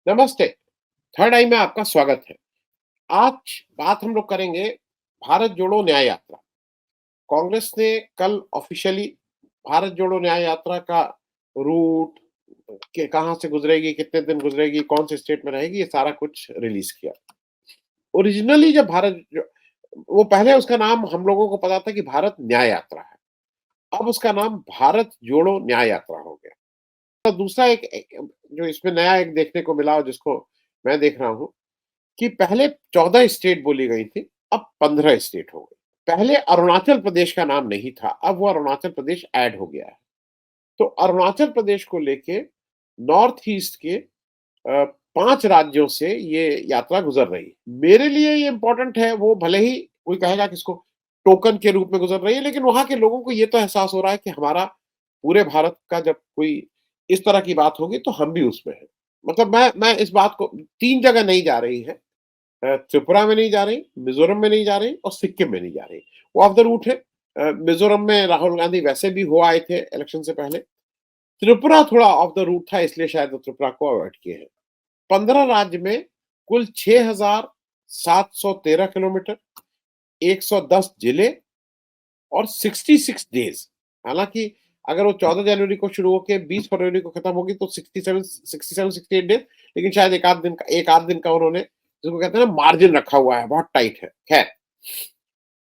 नमस्ते। थर्ड आई में आपका स्वागत है। आज बात हम लोग करेंगे भारत जोड़ो न्याय यात्रा। कांग्रेस ने कल ऑफिशियली भारत जोड़ो न्याय यात्रा का रूट, के कहाँ से गुजरेगी, कितने दिन गुजरेगी, कौन से स्टेट में रहेगी, ये सारा कुछ रिलीज़ किया। ओरिजिनली जब भारत जो वो पहले उसका नाम हम लोगों को पता था कि भारत न्याय यात्रा है। अब उसका नाम भारत जोड़ो न्याय यात्रा हो गया। तो दूसरा एक जो इसमें नया एक देखने को मिला और जिसको मैं देख रहा हूँ कि पहले 14 स्टेट बोली गई थी, अब 15 स्टेट हो गई। पहले अरुणाचल प्रदेश का नाम नहीं था, अब वो अरुणाचल प्रदेश ऐड हो गया है। तो अरुणाचल प्रदेश को लेके नॉर्थ ईस्ट के 5 राज्यों से ये यात्रा गुज़र रही है। मेरे लिए ये इम्पोर्टेंट है, वो भले ही कोई कहेगा कि इसको टोकन के रूप में गुज़र रही है, लेकिन वहाँ के लोगों को ये तो एहसास हो रहा है कि हमारा पूरे भारत का जब कोई इस तरह की बात होगी, तो हम भी उसमें हैं। मतलब मैं इस बात को 3 जगह नहीं जा रही है। त्रिपुरा में नहीं जा रही, मिज़ोरम में नहीं जा रही और सिक्किम में नहीं जा रही। वो ऑफ द रूट है। मिज़ोरम में राहुल गांधी वैसे भी हो आए थे इलेक्शन से पहले। त्रिपुरा थोड़ा ऑफ द रूट था, इसलिए शायद वो त्रिपुरा को अवॉइड किए हैं। 15 राज्य में कुल 6,713 किलोमीटर, 110 जिले और 66 डेज़। हालाँकि अगर वो 14 जनवरी को शुरू होके 20 फरवरी को खत्म होगी तो 68 डेज़, लेकिन शायद 1 आध दिन का उन्होंने जिसको कहते हैं ना मार्जिन रखा हुआ है, बहुत टाइट है। खैर,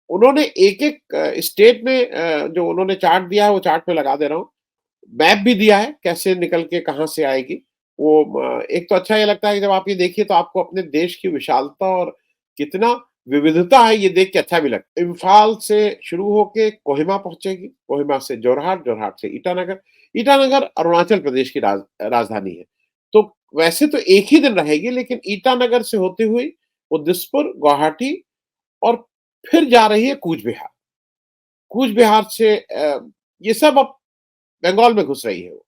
उन्होंने एक-एक स्टेट में जो उन्होंने चार्ट दिया है वो चार्ट पे लगा दे रहा हूँ। मैप भी दिया है कैसे निकल के कहाँ से आएगी। वो एक तो अच्छा ये लगता है कि जब आप ये देखिए तो आपको अपने देश की विशालता और कितना विविधता है ये देख के अच्छा भी लगता है। इम्फाल से शुरू होके कोहिमा पहुँचेगी, कोहिमा से जोरहाट, जोरहाट से ईटानगर, ईटानगर अरुणाचल प्रदेश की राजधानी है। तो वैसे तो एक ही दिन रहेगी, लेकिन ईटानगर से होते हुए वो दिसपुर, गुवाहाटी और फिर जा रही है कूच बिहार। कूच बिहार से ये सब अब बंगाल में घुस रही है वो।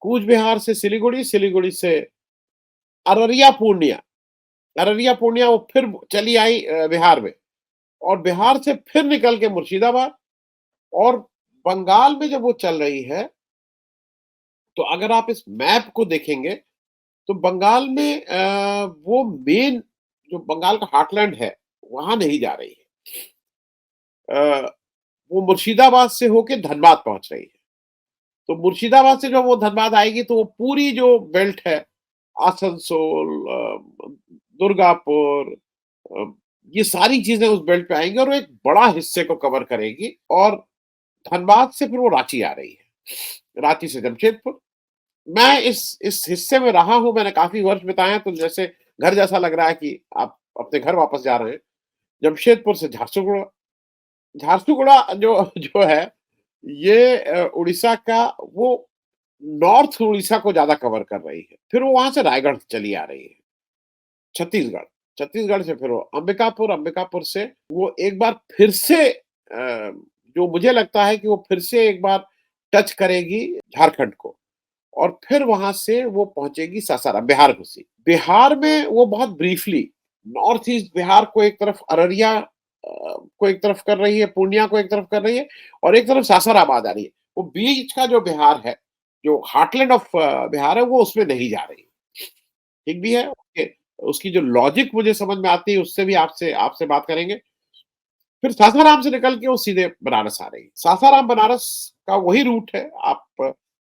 कूच बिहार से सिलीगुड़ी, सिलीगुड़ी से अररिया, पूर्णिया, अररिया, पूर्णिया वो फिर चली आई बिहार में और बिहार से फिर निकल के मुर्शिदाबाद और बंगाल में जब वो चल रही है, तो अगर आप इस मैप को देखेंगे, तो बंगाल में वो मेन जो बंगाल का हार्टलैंड है, वहाँ नहीं जा रही है। वो मुर्शिदाबाद से होके धनबाद पहुँच रही है। तो मुर्शिदाबाद से जब वो धनबाद आएगी तो वो पूरी जो बेल्ट है, आसनसोल, दुर्गापुर, अ, ये सारी चीज़ें उस बेल्ट पे आएँगी और वो एक बड़ा हिस्से को कवर करेगी और धनबाद से फिर वो रांची आ रही है। रांची से जमशेदपुर। मैं इस हिस्से में रहा हूँ, मैंने काफ़ी वर्ष बिताए हैं, तो जैसे घर जैसा लग रहा है कि आप अपने घर वापस जा रहे हैं। जमशेदपुर से झारसुगुड़ा, झारसुगुड़ा जो जो है ये उड़ीसा का वो नॉर्थ उड़ीसा को ज़्यादा कवर कर रही है। फिर वो वहाँ से रायगढ़ चली आ रही है। छत्तीसगढ़, छत्तीसगढ़ से फिर वो अंबिकापुर, अंबिकापुर से वो एक बार फिर से जो मुझे लगता है कि वो फिर से एक बार टच करेगी झारखंड को और फिर वहाँ से वो पहुँचेगी सासाराम, बिहार घुसी। बिहार में वो बहुत ब्रीफली नॉर्थ ईस्ट बिहार को एक तरफ अररिया को एक तरफ कर रही है, पूर्णिया को एक तरफ कर रही है और एक तरफ सासाराबाद आ रही है। वो बीच का जो बिहार है, जो हार्टलैंड ऑफ बिहार है, वो उसमें नहीं जा रही। ठीक भी है, ओके। उसकी जो लॉजिक मुझे समझ में आती है, उससे भी आपसे आपसे बात करेंगे। फिर सासाराम से निकल के वो सीधे बनारस आ रही है। सासाराम बनारस का वही रूट है, आप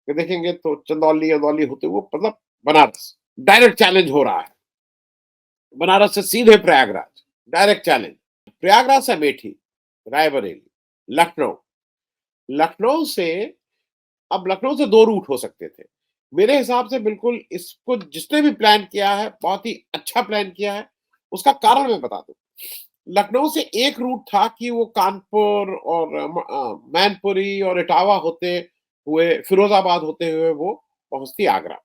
देखेंगे तो चंदौली, अदौली होते हुए मतलब बनारस। डायरेक्ट चैलेंज हो रहा है। बनारस से सीधे प्रयागराज, डायरेक्ट चैलेंज। प्रयागराज से अमेठी, रायबरेली, लखनऊ। लखनऊ से अब लखनऊ से 2 रूट हो सकते थे। मेरे हिसाब से बिल्कुल इसको जिसने भी प्लान किया है, बहुत ही अच्छा प्लान किया है। उसका कारण मैं बता दूँ। लखनऊ से एक रूट था कि वो कानपुर और मैनपुरी और इटावा होते हुए, फिरोज़ाबाद होते हुए वो पहुँचती आगरा।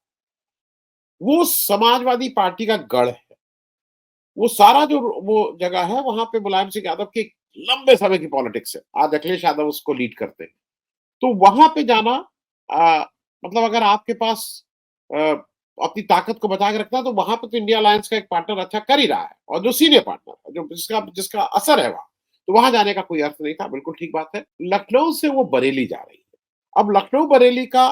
वो समाजवादी पार्टी का गढ़ है। वो सारा जो वो जगह है, वहाँ पे मुलायम सिंह यादव की लंबे समय की पॉलिटिक्स है। आज अखिलेश यादव उसको लीड करते हैं। तो वहाँ पे जाना मतलब अगर आपके पास अ, अपनी ताकत को बचा के रखना है, तो वहाँ पे तो इंडिया अलायंस का एक पार्टनर अच्छा कर ही रहा है और जो सीनियर पार्टनर है, जो जिसका जिसका असर है वहाँ, तो वहाँ जाने का कोई अर्थ नहीं था, बिल्कुल ठीक बात है। लखनऊ से वो बरेली जा रही है। अब लखनऊ बरेली का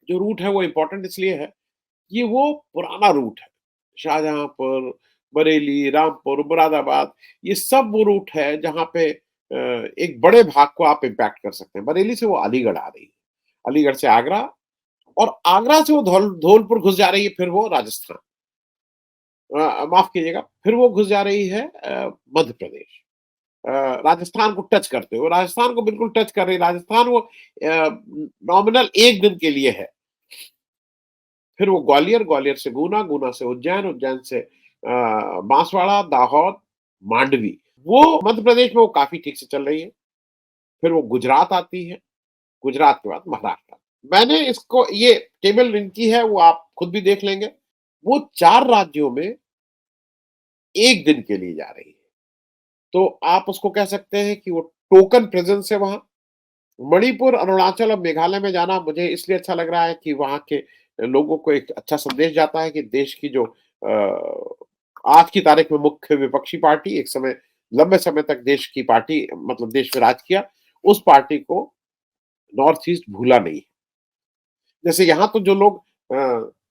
जो रूट है वो इम्पोर्टेंट इसलिए है ये वो पुराना रूट है। शाहजहाँपुर, बरेली, रामपुर, मुरादाबाद, ये सब वो रूट है जहाँ पे एक बड़े भाग को आप इम्पैक्ट कर सकते हैं। बरेली से वो अलीगढ़ आ रही है, अलीगढ़ से आगरा और आगरा से वो धौलपुर घुस जा रही है, फिर वो राजस्थान। माफ़ कीजिएगा, फिर वो घुस जा रही है मध्य प्रदेश। अ, राजस्थान को टच करते हुए, राजस्थान को बिल्कुल टच कर रही है। राजस्थान वो नॉमिनल 1 दिन के लिए है। फिर वो ग्वालियर, ग्वालियर से गुना, गुना से उज्जैन, उज्जैन से बांसवाड़ा, दाहोद, मांडवी। वो मध्य प्रदेश में वो काफ़ी ठीक से चल रही है। फिर वो गुजरात आती है, गुजरात के बाद महाराष्ट्र। मैंने इसको ये टेबल इनकी है, वो आप खुद भी देख लेंगे। वो 4 राज्यों में 1 दिन के लिए जा रही है। तो आप उसको कह सकते हैं कि वो टोकन प्रेज़ेंस है वहाँ। मणिपुर, अरुणाचल और मेघालय में जाना मुझे इसलिए अच्छा लग रहा है कि वहाँ के लोगों को एक अच्छा संदेश जाता है कि देश की जो आज की तारीख में मुख्य विपक्षी पार्टी, एक समय लंबे समय तक देश की पार्टी मतलब देश में राज किया, उस पार्टी को नॉर्थ ईस्ट भूला नहीं। जैसे यहाँ तो जो लोग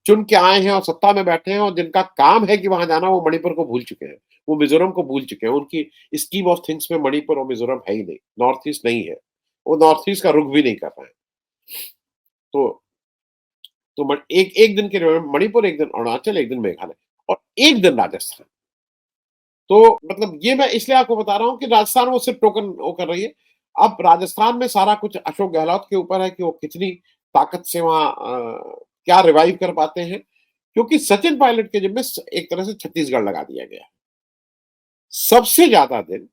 चुन के आए हैं और सत्ता में बैठे हैं और जिनका काम है कि वहाँ जाना, वो मणिपुर को भूल चुके हैं। वो मिज़ोरम को भूल चुके हैं। उनकी स्कीम ऑफ थिंग्स में मणिपुर और मिज़ोरम है ही नहीं, नॉर्थ ईस्ट नहीं है। वो नॉर्थ ईस्ट का रुख भी नहीं कर रहे हैं। तो तो म एक 1 दिन के लिए मणिपुर, 1 दिन अरुणाचल, 1 दिन मेघालय और 1 दिन राजस्थान। तो मतलब ये मैं इसलिए आपको बता रहा हूँ कि राजस्थान वो सिर्फ़ टोकन वो कर रही है। अब राजस्थान में सारा कुछ अशोक गहलोत के ऊपर है कि वो कितनी ताकत से वहाँ क्या रिवाइव कर पाते हैं। क्योंकि सचिन पायलट के जिम्मे एक तरह से छत्तीसगढ़ लगा दिया गया। सबसे ज्यादा दिन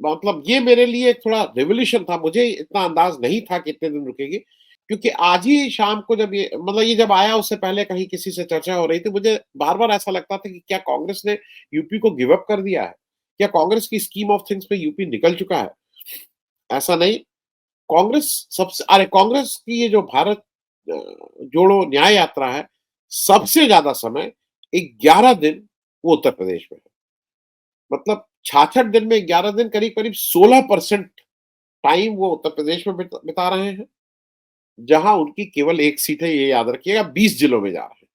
मतलब ये मेरे लिए एक थोड़ा रेवोल्यूशन था। मुझे इतना अंदाज नहीं था कि इतने दिन रुकेगी। क्योंकि आज ही शाम को जब ये मतलब ये जब आया उससे पहले कहीं किसी से चर्चा हो रही थी, मुझे बार-बार ऐसा लगता था कि क्या कांग्रेस ने यूपी को गिव अप कर दिया है? क्या कांग्रेस की स्कीम ऑफ थिंग्स में यूपी निकल चुका है? ऐसा नहीं। कांग्रेस सबसे अरे कांग्रेस की ये जो भारत अ, जोड़ो न्याय यात्रा है, सबसे ज़्यादा समय 11 दिन वो उत्तर प्रदेश में है। मतलब 66 दिन में 11 दिन करीब-करीब 16% टाइम वो उत्तर प्रदेश में बिता रहे हैं, जहाँ उनकी केवल 1 सीट है, ये याद रखिएगा, 20 जिलों में जा रहे हैं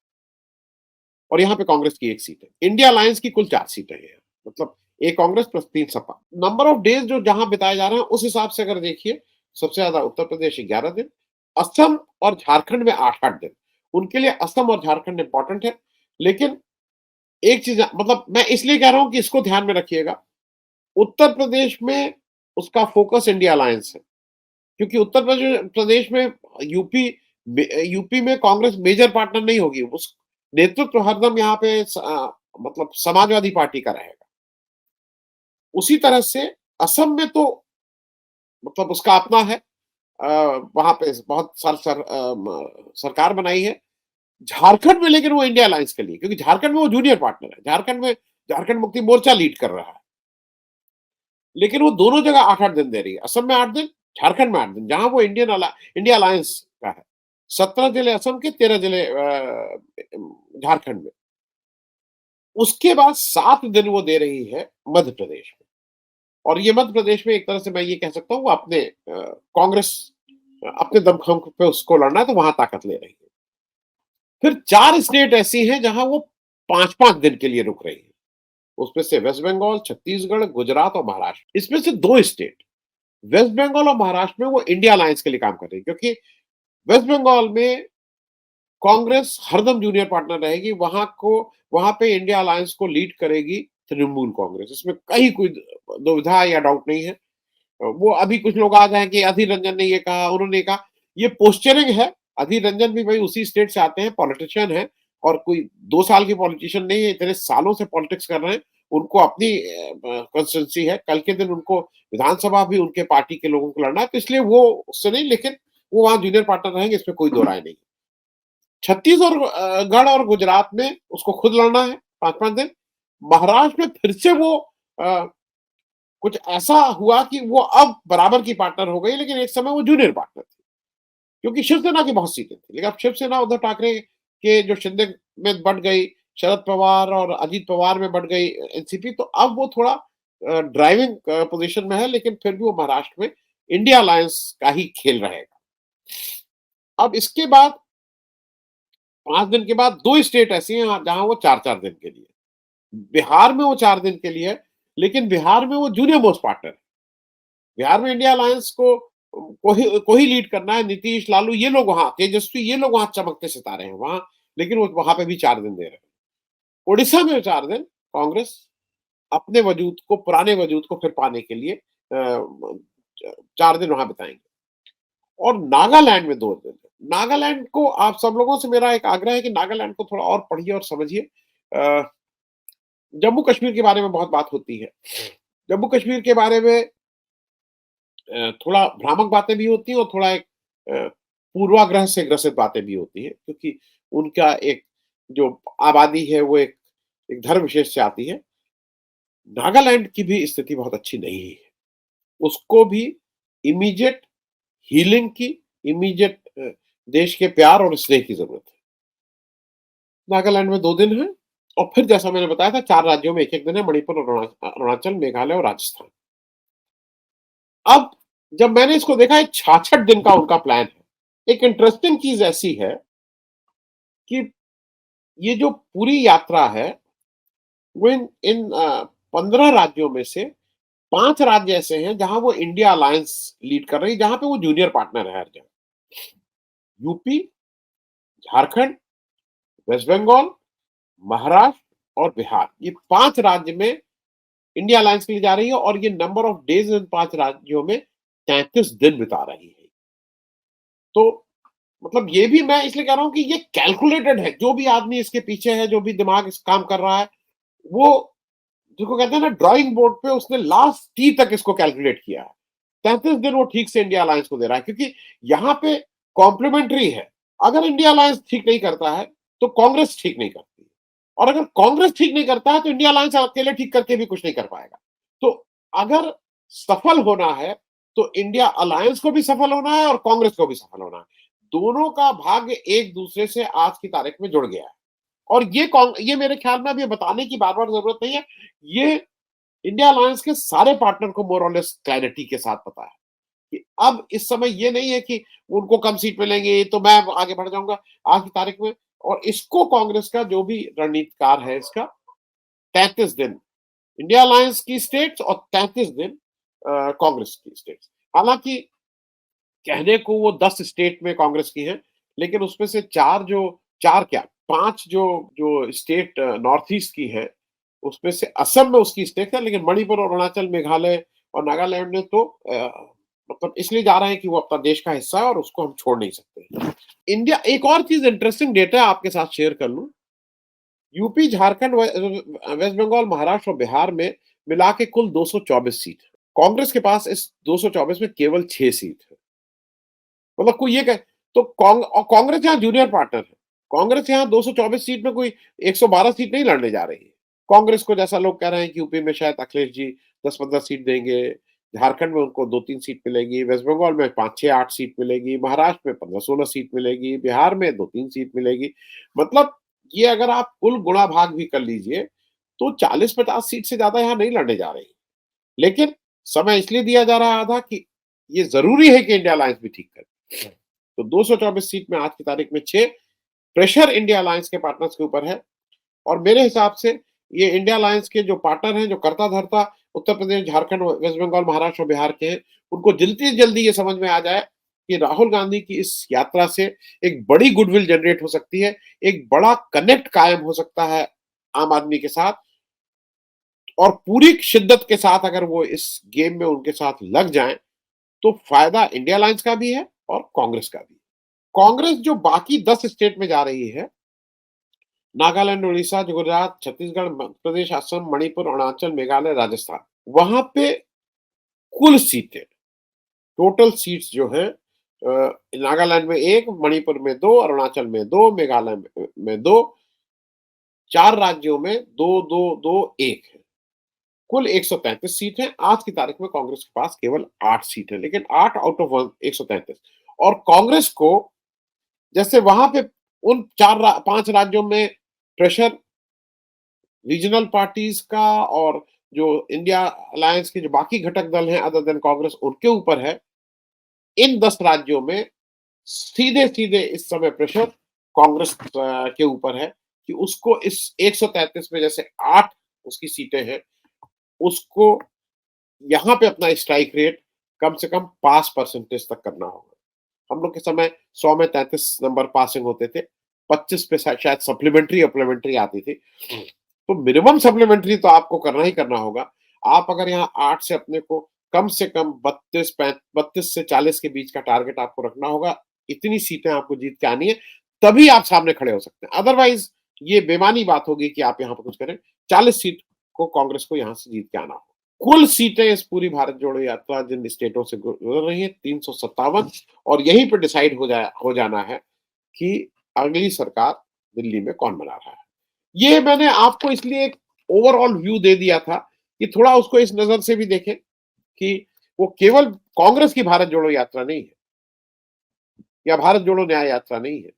और यहाँ पे कांग्रेस की 1 सीट है। इंडिया अलायंस की कुल 4 सीटें हैं। मतलब एक Congress plus 3 Sapa. Number of days जो जहाँ बिताए जा रहे हैं, उस हिसाब से अगर देखिए, सबसे ज़्यादा उत्तर प्रदेश 11 दिन, असम और झारखंड में 8-8 दिन। उनके लिए असम और झारखंड इम्पोर्टेंट है, लेकिन एक चीज़ मतलब मैं इसलिए कह रहा हूँ कि इसको ध्यान में रखिएगा। उत्तर प्रदेश में उसका फ़ोकस इंडिया अलायंस है, क्योंकि उत्तर प्रदेश में यूपी यूपी में कांग्रेस मेजर पार्टनर नहीं होगी। उस नेतृत्व हरदम यहाँ पे मतलब समाजवादी पार्टी का रहेगा। उसी तरह से असम में तो मतलब उसका अपना है। अ, वहाँ पे बहुत सरकार बनाई है। झारखंड में लेकिन वो इंडिया अलायंस के लिए, क्योंकि झारखंड में वो जूनियर पार्टनर है। झारखंड में झारखंड मुक्ति मोर्चा लीड कर रहा है। लेकिन वो दोनों जगह 8-8 दिन दे रही है। असम में 8 दिन, झारखंड में 8 दिन, जहाँ वो इंडिया अलायंस का है। 17 जिले असम के, 13 जिले झारखंड में। उसके बाद 7 दिन वो दे रही है मध्य प्रदेश में। और ये मध्य प्रदेश में एक तरह से मैं ये कह सकता हूँ वो अपने कांग्रेस अपने दमखम पे उसको लड़ना है, तो वहाँ ताकत ले रही है। फिर 4 स्टेट ऐसी हैं जहाँ वो 5-5 दिन के लिए रुक रही है। उसमें से वेस्ट बंगाल, छत्तीसगढ़, गुजरात और महाराष्ट्र। इसमें से 2 स्टेट वेस्ट बंगाल और महाराष्ट्र में वो इंडिया अलायंस के लिए काम कर रही है, क्योंकि वेस्ट बंगाल में कांग्रेस हरदम जूनियर पार्टनर रहेगी। वहां पे इंडिया अलायंस को लीड करेगी तृणमूल कांग्रेस। इसमें कहीं कोई दुविधा या डाउट नहीं है। वो अभी कुछ लोग आ गए हैं कि अधीर रंजन ने ये कहा, उन्होंने कहा, ये पोस्चरिंग है। अधीर रंजन भी भाई उसी स्टेट से आते हैं, पॉलिटिशियन है और कोई 2 साल के पॉलिटिशियन नहीं है, इतने सालों से पॉलिटिक्स कर रहे हैं। उनको अपनी कंस्टिट्यूएंसी है। कल के दिन उनको विधानसभा भी उनके पार्टी के लोगों को लड़ना है, तो इसलिए वो उससे नहीं, लेकिन वो वहाँ जूनियर पार्टनर रहेंगे, इसमें कोई दो राय नहीं। छत्तीसगढ़ गढ़ और गुजरात में उसको खुद लड़ना है 5-5 दिन। महाराष्ट्र में फिर से वो अ, कुछ ऐसा हुआ कि वो अब बराबर की पार्टनर हो गई, लेकिन एक समय वो जूनियर पार्टनर थी, क्योंकि शिवसेना की बहुत सीटें थी। लेकिन अब शिवसेना उद्धव ठाकरे के जो शिंदे में बँट गई, शरद पवार और अजित पवार में बँट गई एनसीपी, तो अब वो थोड़ा ड्राइविंग पोज़ीशन में है, लेकिन फिर भी वो महाराष्ट्र में इंडिया अलायंस का ही खेल रहेगा। अब इसके बाद 5 दिन के बाद 2 स्टेट ऐसी हैं जहाँ वो 4-4 दिन के लिए। बिहार में वो 4 दिन के लिए है, लेकिन बिहार में वो जूनियर मोस्ट पार्टनर है। बिहार में इंडिया अलायंस को ही लीड करना है, नीतीश, लालू ये लोग वहाँ, तेजस्वी ये लोग वहाँ चमकते सितारे हैं वहाँ, लेकिन वो वहाँ पे भी 4 दिन दे रहे हैं। ओडिशा में 4 दिन कांग्रेस अपने वजूद को, पुराने वजूद को फिर पाने के लिए 4 दिन वहाँ बिताएँगे। और नागालैंड में 2 दिन है। नागालैंड को आप सब लोगों से मेरा एक आग्रह है कि नागालैंड को थोड़ा और पढ़िए और समझिए। जम्मू कश्मीर के बारे में बहुत बात होती है। जम्मू कश्मीर के बारे में थोड़ा भ्रामक बातें भी होती हैं और थोड़ा एक पूर्वाग्रह से ग्रसित बातें भी होती हैं, क्योंकि उनका एक जो आबादी है वो एक धर्म विशेष से आती है। नागालैंड की भी स्थिति बहुत अच्छी नहीं है। उसको भी इमीडिएट हीलिंग की, इमीडिएट देश के प्यार और स्नेह की ज़रूरत है। नागालैंड में 2 दिन है और फिर जैसा मैंने बताया था 4 राज्यों में 1-1 दिन है, मणिपुर और अरुणाचल, मेघालय और राजस्थान। अब जब मैंने इसको देखा, ये 66 दिन का उनका प्लान है। एक इंटरेस्टिंग चीज़ ऐसी है कि ये जो पूरी यात्रा है, वो इन इन 15 राज्यों में से 5 राज्य ऐसे हैं जहाँ वो इंडिया अलायंस लीड कर रही है, जहाँ पे वो जूनियर पार्टनर है हर जगह। यूपी, झारखंड, वेस्ट बंगाल, महाराष्ट्र और बिहार, ये 5 राज्य में इंडिया अलायंस के लिए जा रही है और ये नंबर ऑफ डेज इन 5 राज्यों में 33 दिन बिता रही है। तो मतलब ये भी मैं इसलिए कह रहा हूँ कि ये कैलकुलेटेड है। जो भी आदमी इसके पीछे है, जो भी दिमाग इस काम कर रहा है, वो जिसको कहते हैं ना ड्राइंग बोर्ड पे, उसने लास्ट टी तक इसको कैलकुलेट किया है। 33 दिन वो ठीक से इंडिया अलायंस को दे रहा है, क्योंकि यहाँ पे कॉम्प्लीमेंट्री है। अगर इंडिया अलायंस ठीक नहीं करता है, तो कांग्रेस ठीक नहीं करती है। और अगर कांग्रेस ठीक नहीं करता है, तो इंडिया अलायंस अकेले ठीक करके भी कुछ नहीं कर पाएगा। तो अगर सफल होना है, तो इंडिया अलायंस को भी सफल होना है और कांग्रेस को भी सफल होना है। दोनों का भाग्य एक दूसरे से आज की तारीख में जुड़ गया है। और ये मेरे ख्याल में अभी बताने की बार-बार ज़रूरत नहीं है। ये इंडिया अलायंस के सारे पार्टनर को मोर और लेस क्लैरिटी के साथ पता है कि अब इस समय ये नहीं है कि उनको कम सीट मिलेंगी तो मैं आगे बढ़ जाऊँगा आज की तारीख में। और इसको कांग्रेस का जो भी रणनीतिकार है, इसका 33 दिन इंडिया अलायंस की स्टेट्स और 33 दिन कांग्रेस की स्टेट्स। हालाँकि कहने को वो 10 स्टेट में कांग्रेस की हैं, लेकिन उसमें से 4 क्या 5 जो जो स्टेट नॉर्थ ईस्ट की है, उसमें से असम में उसकी स्टेक है, लेकिन मणिपुर और अरुणाचल, मेघालय और नागालैंड ने तो मतलब इसलिए जा रहे हैं कि वो अपना देश का हिस्सा है और उसको हम छोड़ नहीं सकते। इंडिया एक और चीज़ इंटरेस्टिंग डेटा आपके साथ शेयर कर लूँ, यूपी, झारखंड, वेस्ट बंगाल, महाराष्ट्र और बिहार में मिला के कुल 224 सीट है। कांग्रेस के पास इस 224 में केवल 6 सीट है। मतलब कोई ये कहे तो कांग्रेस यहाँ जूनियर पार्टनर है। कांग्रेस यहाँ 224 सीट में कोई 112 सीट नहीं लड़ने जा रही है। कांग्रेस को जैसा लोग कह रहे हैं कि यूपी में शायद अखिलेश जी 10-15 सीट देंगे, झारखंड में उनको 2-3 सीट मिलेगी, वेस्ट बंगाल में 5-6-8 सीट मिलेगी, महाराष्ट्र में 15-16 सीट मिलेगी, बिहार में 2-3 सीट मिलेगी। मतलब ये अगर आप कुल गुणा भाग भी कर लीजिए, तो 40-50 सीट से ज़्यादा यहाँ नहीं लड़ने जा रही। लेकिन समय इसलिए दिया जा रहा है आधा कि ये ज़रूरी है कि इंडिया अलायंस भी ठीक करे। तो 224 सीट में आज की तारीख में 6 प्रेशर इंडिया अलायंस के पार्टनर्स के ऊपर है। और मेरे हिसाब से ये इंडिया अलायंस के जो पार्टनर हैं, जो कर्ता-धर्ता उत्तर प्रदेश, झारखंड, वेस्ट बंगाल, महाराष्ट्र और बिहार के हैं, उनको जल्दी से जल्दी ये समझ में आ जाए कि राहुल गांधी की इस यात्रा से एक बड़ी गुडविल जनरेट हो सकती है, एक बड़ा कनेक्ट कायम हो सकता है आम आदमी के साथ। और पूरी शिद्दत के साथ अगर वो इस गेम में उनके साथ लग जाएँ, तो फ़ायदा इंडिया अलायंस का भी है और कांग्रेस का भी। कांग्रेस जो बाकी 10 स्टेट में जा रही है, नागालैंड, उड़ीसा, गुजरात, छत्तीसगढ़, मध्य प्रदेश, असम, मणिपुर, अरुणाचल, मेघालय, राजस्थान, वहाँ पे कुल सीटें, टोटल सीट्स जो हैं नागालैंड में 1, मणिपुर में 2, अरुणाचल में 2, मेघालय में 2, 4 राज्यों में 2, 2, 2, 1 है। कुल 133 सीट हैं। आज की तारीख में कांग्रेस के पास केवल 8 सीट है, लेकिन 8 आउट ऑफ 133। और कांग्रेस को जैसे वहां पे उन 5 राज्यों में प्रेशर रीजनल पार्टीज का और जो इंडिया अलायंस के जो बाकी घटक दल हैं अदर देन कांग्रेस, उनके ऊपर है। इन 10 राज्यों में सीधे सीधे इस समय प्रेशर कांग्रेस के ऊपर है कि उसको इस 133 में जैसे 8 उसकी सीटें हैं, उसको यहाँ पे अपना स्ट्राइक रेट कम से कम पास परसेंटेज तक करना होगा। हम लोग के समय 100 में 33 नंबर पासिंग होते थे, 25 पे शायद सप्लीमेंट्री अप्लीमेंट्री आती थी। तो मिनिमम सप्लीमेंट्री तो आपको करना ही करना होगा। आप अगर यहाँ 8 से अपने को कम से कम 32 से 40 के बीच का टारगेट आपको रखना होगा। इतनी सीटें आपको जीत के आनी है, तभी आप सामने खड़े हो सकते हैं। अदरवाइज़ ये बेईमानी बात होगी कि आप यहाँ पे कुछ करें। 40 सीट को कांग्रेस को यहाँ से जीत के आना होगा। कुल सीटें इस पूरी भारत जोड़ो यात्रा जिन स्टेटों से गुजर रही है 357 और यहीं पे डिसाइड हो जाना है कि अगली सरकार दिल्ली में कौन बना रहा है। ये मैंने आपको इसलिए एक ओवरऑल व्यू दे दिया था कि थोड़ा उसको इस नजर से भी देखें कि वो केवल कांग्रेस की भारत जोड़ो यात्रा नहीं है या भारत जोड़ो न्याय यात्रा नहीं है।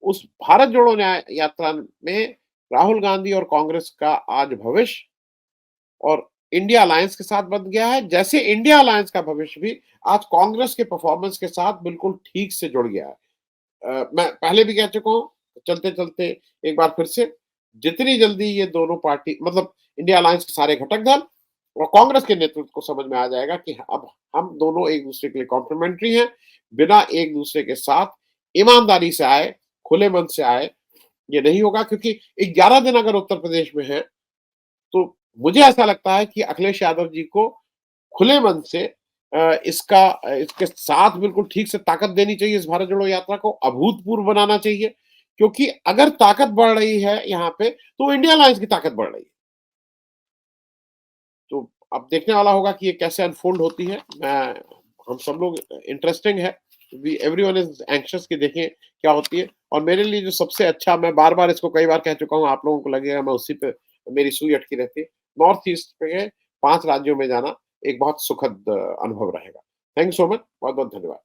उस भारत जोड़ो न्याय यात्रा में राहुल गांधी और कांग्रेस का आज भविष्य और इंडिया अलायंस के साथ बन गया है, जैसे इंडिया अलायंस का भविष्य भी आज कांग्रेस के परफॉर्मेंस के साथ बिल्कुल ठीक से जुड़ गया है। मैं पहले भी कह चुका हूँ, चलते-चलते एक बार फिर से, जितनी जल्दी ये दोनों पार्टी मतलब इंडिया अलायंस के सारे घटक दल और कांग्रेस के नेतृत्व को समझ में आ जाएगा कि अब हम दोनों एक-दूसरे के लिए कॉम्प्लीमेंट्री हैं, बिना एक-दूसरे के साथ ईमानदारी से आए, खुले मन से आए, ये नहीं होगा क्योंकि 11 दिन अगर उत्तर प्रदेश में है, तो मुझे ऐसा लगता है कि अखिलेश यादव जी को खुले मन से इसके साथ बिल्कुल ठीक से ताकत देनी चाहिए इस भारत जोड़ो यात्रा को, अभूतपूर्व बनाना चाहिए, क्योंकि अगर ताकत बढ़ रही है यहाँ पे, तो इंडिया अलायंस की ताकत बढ़ रही है। तो अब देखने वाला होगा कि ये कैसे अनफोल्ड होती है। हम सब लोग इंटरेस्टिंग है, वी एवरीवन इज़ एंग्ज़ियस कि देखें क्या होती है और मेरे लिए जो सबसे अच्छा मैं बार-बार इसको कई बार कह चुका हूँ, आप लोगों को लगेगा मैं उसी पे मेरी सुई अटकी रहती है। नॉर्थ ईस्ट के 5 राज्यों में जाना एक बहुत सुखद अनुभव रहेगा। थैंक यू सो मच, बहुत-बहुत धन्यवाद।